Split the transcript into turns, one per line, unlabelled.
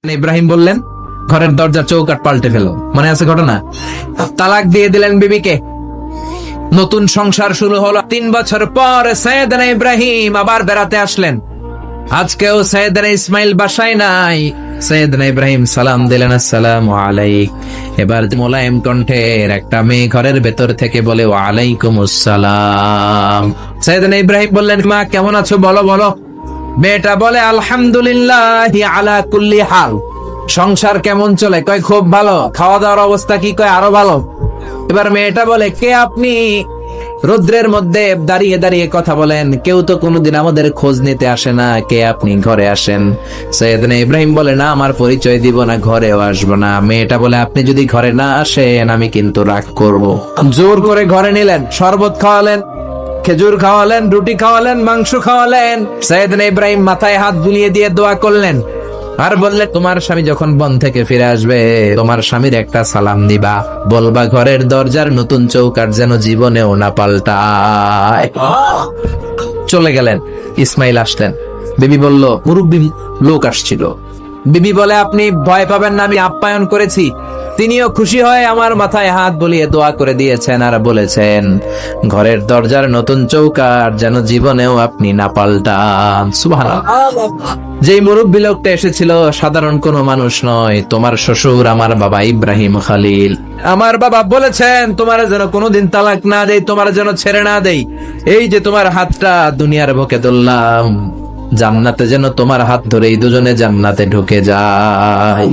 ইব্রাহিম বললেন, ঘরের দরজা চৌকাট পাল্টে ফেলো। মনে আছে ঘটনা? তালাক দিয়ে দিলেন বিবিকে। নতুন সংসার শুরু হলো। 3 বছর পর সৈয়দনা ইব্রাহিম আবার বেড়াতে আসলেন। আজকেও সৈয়দনা ইসমাইল বাসায় নাই। সৈয়দনা ইব্রাহিম সালাম দিলেন, আসসালামু আলাইক। এবার মোলায়েম কণ্ঠের একটা মেয়ে ঘরের ভেতর থেকে বলে, ওয়ালাইকুমুস সালাম। সৈয়দনা ইব্রাহিম বললেন, মা কেমন আছো, বলো বলো। মেয়েটা বলে, আলহামদুলিল্লাহি আলা কুল্লি হাল। সংসার কেমন চলে? কয় খুব ভালো। খাওয়া দাওয়ার অবস্থা কি? কয় আরো ভালো। এবার মেয়েটা বলে, কে আপনি? রৌদ্রের মধ্যে দাঁড়িয়ে দাঁড়িয়ে কথা বলেন, কেউ তো কোনোদিন আমাদের খোঁজ নিতে আসে না, কে আপনি? ঘরে আসেন। সৈয়দনা ইব্রাহিম বলে, না, আমার পরিচয় দিব না, ঘরেও আসবো না। মেয়েটা বলে, আপনি যদি ঘরে না আসেন আমি কিন্তু রাগ করব। জোর করে ঘরে নিলেন, শরবত খাওয়ালেন, খেজুর খাওয়ালেন, রুটি খাওয়ালেন, মাংস খাওয়ালেন। সৈয়দনা ইব্রাহিম মাথায় হাত বুলিয়ে দিয়ে দোয়া করলেন আর বললেন, তোমার স্বামী যখন বন থেকে ফিরে আসবে তোমার স্বামীর একটা সালাম দিবা, বলবা ঘরের দরজার নতুন চৌকাঠ যেন জীবনেও না পাল্টায়। চলে গেলেন। ইসমাইল আসলেন। বিবি বলল, মুরব্বী লোক আসছিল। বিবি বলে, আপনি ভয় পাবেন না, আমি আপ্যায়ন করেছি। তিনিও খুশি হয়ে আমার মাথায় হাত বুলিয়ে দোয়া করে দিয়েছেন আর বলেছেন, ঘরের দরজার নতুন চৌকাঠ যেন জীবনেও আপনি না পাল্টান। সুবহানাল্লাহ। যেই মুরব্বী লোকটা এসেছিল সাধারণ কোনো মানুষ নয়, তোমার শ্বশুর, আমার বাবা ইব্রাহিম খালিল। আমার বাবা বলেছেন, তোমার যেন কোনোদিন তালাক না দেই, তোমার যেন ছেড়ে না দেই। এই যে তোমার হাতটা দুনিয়ার বুকে ধরলাম, জান্নাতে যেন তোমার হাত ধরেই দুজনে জান্নাতে ঢুকে যায়।